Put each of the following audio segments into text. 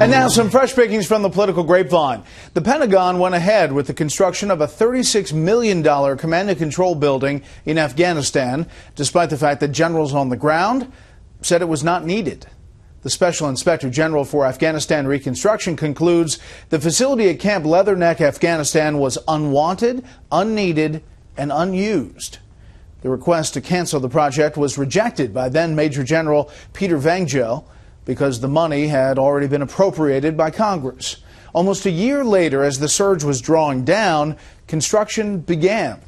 And now some fresh pickings from the political grapevine. The Pentagon went ahead with the construction of a $36 million command and control building in Afghanistan, despite the fact that generals on the ground said it was not needed. The Special Inspector General for Afghanistan Reconstruction concludes the facility at Camp Leatherneck, Afghanistan was unwanted, unneeded, and unused. The request to cancel the project was rejected by then Major General Peter Vangel because the money had already been appropriated by Congress. Almost a year later, as the surge was drawing down, construction began.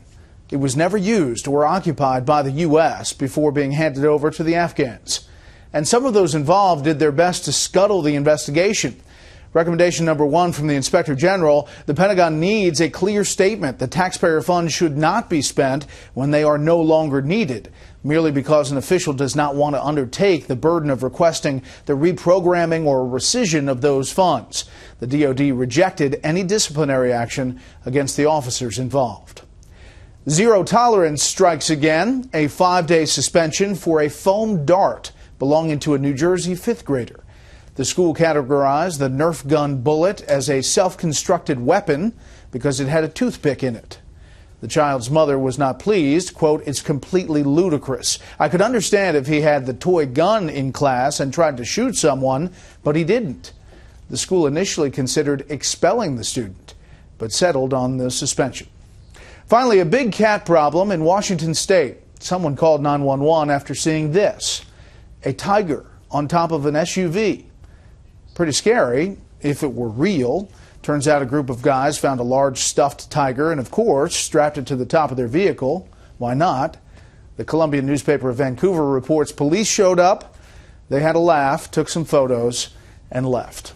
It was never used or occupied by the U.S. before being handed over to the Afghans. And some of those involved did their best to scuttle the investigation. Recommendation number 1 from the Inspector General: the Pentagon needs a clear statement that taxpayer funds should not be spent when they are no longer needed, merely because an official does not want to undertake the burden of requesting the reprogramming or rescission of those funds. The DoD rejected any disciplinary action against the officers involved. Zero tolerance strikes again, a 5-day suspension for a foam dart belonging to a New Jersey 5th grader. The school categorized the Nerf gun bullet as a self-constructed weapon because it had a toothpick in it. The child's mother was not pleased. Quote, "It's completely ludicrous. I could understand if he had the toy gun in class and tried to shoot someone, but he didn't." The school initially considered expelling the student, but settled on the suspension. Finally, a big cat problem in Washington state. Someone called 911 after seeing this: a tiger on top of an SUV. Pretty scary if it were real. Turns out a group of guys found a large stuffed tiger and, of course, strapped it to the top of their vehicle. Why not? The Columbian newspaper of Vancouver reports police showed up. They had a laugh, took some photos, and left.